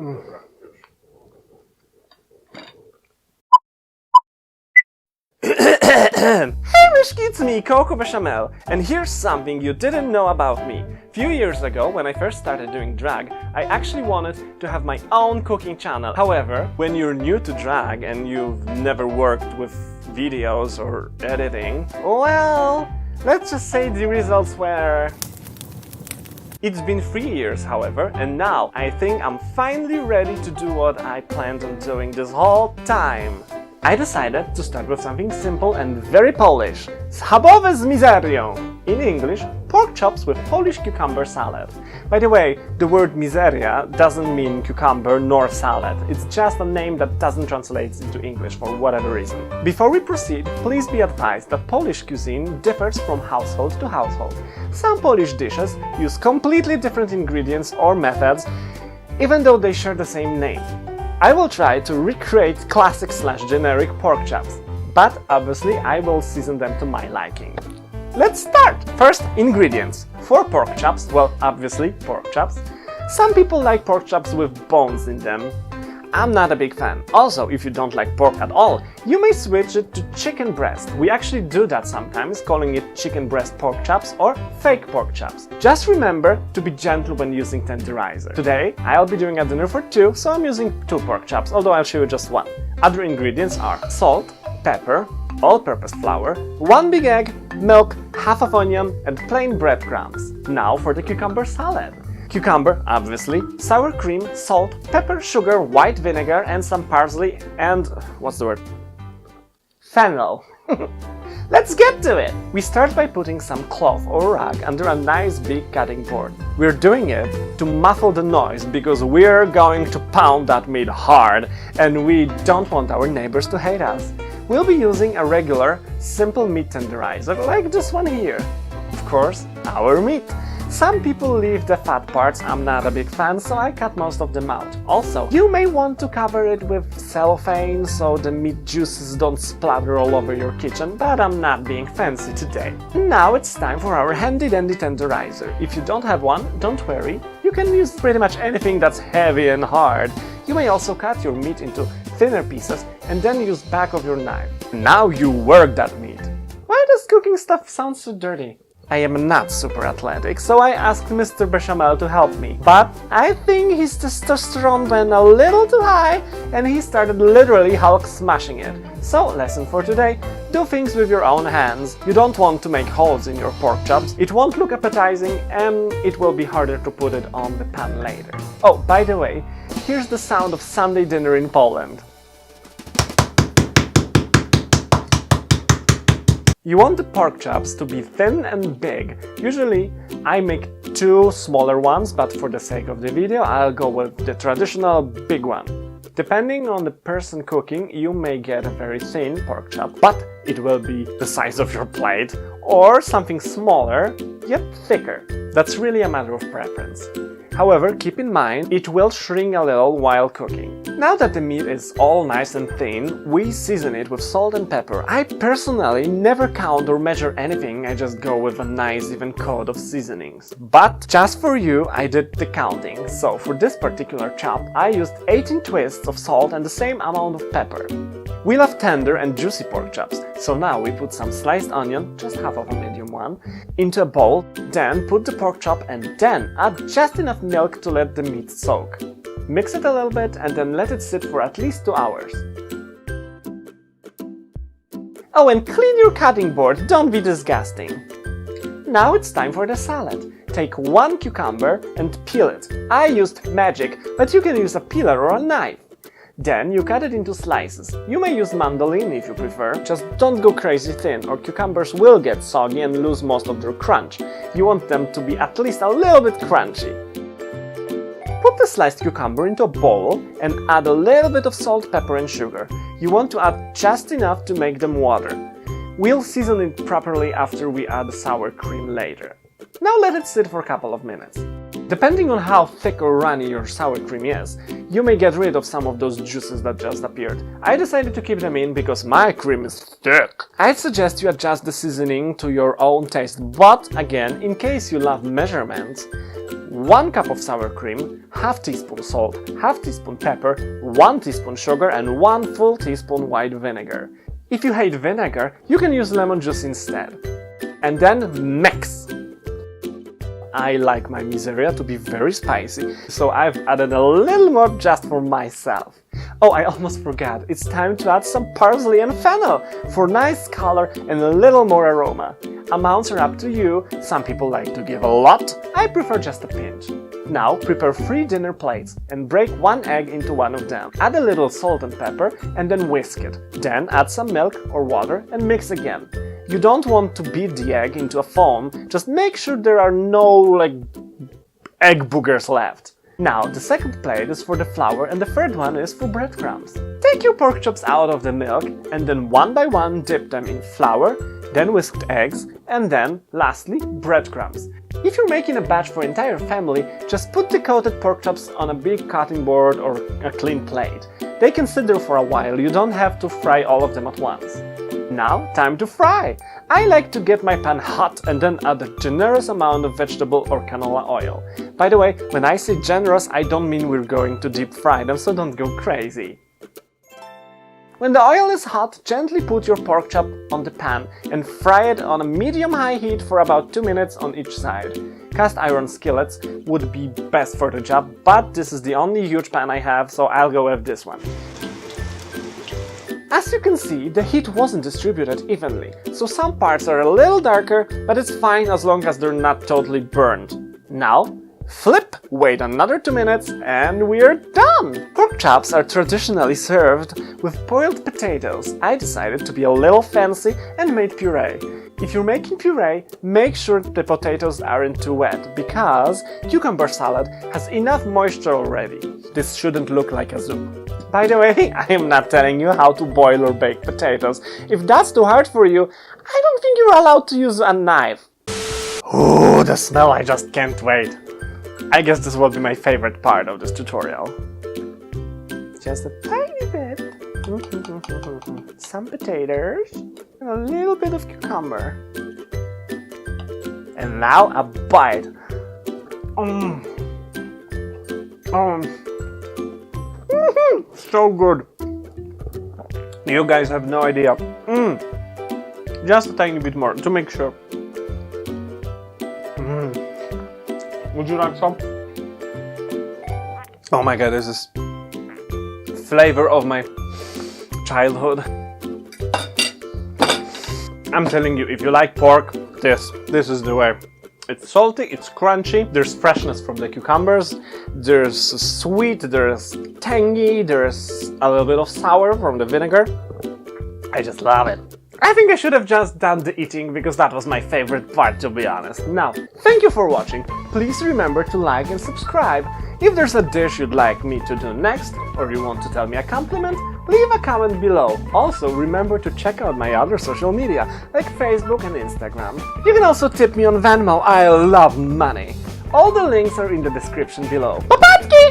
Hey Mishki, it's me, Coco Bechamel, and here's something you didn't know about me. Few years ago, when I first started doing drag, I actually wanted to have my own cooking channel. However, when you're new to drag and you've never worked with videos or editing, well, let's just say the results were... It's been 3 years, however, and now I think I'm finally ready to do what I planned on doing this whole time. I decided to start with something simple and very Polish. Schabowe z mizerią. In English, pork chops with Polish cucumber salad. By the way, the word miseria doesn't mean cucumber nor salad. It's just a name that doesn't translate into English for whatever reason. Before we proceed, please be advised that Polish cuisine differs from household to household. Some Polish dishes use completely different ingredients or methods, even though they share the same name. I will try to recreate classic/generic pork chops, but obviously I will season them to my liking. Let's start! First, ingredients. For pork chops, well, obviously pork chops. Some people like pork chops with bones in them. I'm not a big fan. Also, if you don't like pork at all, you may switch it to chicken breast. We actually do that sometimes, calling it chicken breast pork chops or fake pork chops. Just remember to be gentle when using tenderizer. Today, I'll be doing a dinner for two, so I'm using 2 pork chops, although I'll show you just one. Other ingredients are salt, pepper, all-purpose flour, 1 big egg, milk, half of onion, and plain breadcrumbs. Now for the cucumber salad. Cucumber, obviously, sour cream, salt, pepper, sugar, white vinegar, and some parsley and... what's the word? Fennel. Let's get to it! We start by putting some cloth or rag under a nice big cutting board. We're doing it to muffle the noise because we're going to pound that meat hard and we don't want our neighbors to hate us. We'll be using a regular, simple meat tenderizer like this one here. Of course, our meat. Some people leave the fat parts. I'm not a big fan, so I cut most of them out. Also, you may want to cover it with cellophane so the meat juices don't splatter all over your kitchen, but I'm not being fancy today. Now it's time for our handy-dandy tenderizer. If you don't have one, don't worry. You can use pretty much anything that's heavy and hard. You may also cut your meat into thinner pieces and then use back of your knife. Now you work that meat. Why does cooking stuff sound so dirty? I am not super athletic, so I asked Mr. Bechamel to help me. But I think his testosterone went a little too high and he started literally Hulk smashing it. So, lesson for today, do things with your own hands. You don't want to make holes in your pork chops, it won't look appetizing and it will be harder to put it on the pan later. Oh, by the way, here's the sound of Sunday dinner in Poland. You want the pork chops to be thin and big. Usually I make 2 smaller ones, but for the sake of the video I'll go with the traditional big one. Depending on the person cooking, you may get a very thin pork chop, but it will be the size of your plate, or something smaller, yet thicker. That's really a matter of preference. However, keep in mind, it will shrink a little while cooking. Now that the meat is all nice and thin, we season it with salt and pepper. I personally never count or measure anything, I just go with a nice even coat of seasonings. But just for you, I did the counting. So for this particular chop, I used 18 twists of salt and the same amount of pepper. We love tender and juicy pork chops, so now we put some sliced onion, just half of a medium one, into a bowl, then put the pork chop and then add just enough milk to let the meat soak. Mix it a little bit and then let it sit for at least 2 hours. Oh, and clean your cutting board, don't be disgusting. Now it's time for the salad. Take 1 cucumber and peel it. I used magic, but you can use a peeler or a knife. Then you cut it into slices. You may use mandolin if you prefer, just don't go crazy thin or cucumbers will get soggy and lose most of their crunch. You want them to be at least a little bit crunchy. Put the sliced cucumber into a bowl and add a little bit of salt, pepper and sugar. You want to add just enough to make them water. We'll season it properly after we add the sour cream later. Now let it sit for a couple of minutes. Depending on how thick or runny your sour cream is, you may get rid of some of those juices that just appeared. I decided to keep them in because my cream is thick. I'd suggest you adjust the seasoning to your own taste, but again, in case you love measurements, 1 cup of sour cream, half teaspoon salt, half teaspoon pepper, 1 teaspoon sugar and 1 full teaspoon white vinegar. If you hate vinegar, you can use lemon juice instead. And then mix! I like my miseria to be very spicy, so I've added a little more just for myself. Oh, I almost forgot, it's time to add some parsley and fennel for nice color and a little more aroma. Amounts are up to you, some people like to give a lot, I prefer just a pinch. Now prepare 3 dinner plates and break 1 egg into one of them. Add a little salt and pepper and then whisk it. Then add some milk or water and mix again. You don't want to beat the egg into a foam, just make sure there are no, egg boogers left. Now, the second plate is for the flour and the third one is for breadcrumbs. Take your pork chops out of the milk and then one by one dip them in flour, then whisked eggs, and then, lastly, breadcrumbs. If you're making a batch for entire family, just put the coated pork chops on a big cutting board or a clean plate. They can sit there for a while, you don't have to fry all of them at once. Now, time to fry! I like to get my pan hot and then add a generous amount of vegetable or canola oil. By the way, when I say generous, I don't mean we're going to deep fry them, so don't go crazy. When the oil is hot, gently put your pork chop on the pan and fry it on a medium-high heat for about 2 minutes on each side. Cast iron skillets would be best for the job, but this is the only huge pan I have, so I'll go with this one. As you can see, the heat wasn't distributed evenly, so some parts are a little darker, but it's fine as long as they're not totally burned. Now, flip, wait another 2 minutes, and we're done! Pork chops are traditionally served with boiled potatoes. I decided to be a little fancy and made puree. If you're making puree, make sure the potatoes aren't too wet, because cucumber salad has enough moisture already. This shouldn't look like a soup. By the way, I am not telling you how to boil or bake potatoes. If that's too hard for you, I don't think you're allowed to use a knife. Ooh, the smell, I just can't wait. I guess this will be my favorite part of this tutorial. Just a tiny bit. Some potatoes and a little bit of cucumber. And now a bite. So good. You guys have no idea. Just a tiny bit more to make sure. Would you like some? Oh my god, this is flavor of my childhood. I'm telling you, if you like pork, this is the way. It's salty, it's crunchy, there's freshness from the cucumbers, there's sweet, there's tangy, there's a little bit of sour from the vinegar. I just love it. I think I should have just done the eating because that was my favorite part, to be honest. Now, thank you for watching. Please remember to like and subscribe. If there's a dish you'd like me to do next, or you want to tell me a compliment, leave a comment below. Also, remember to check out my other social media, like Facebook and Instagram. You can also tip me on Venmo, I love money. All the links are in the description below. Papatki!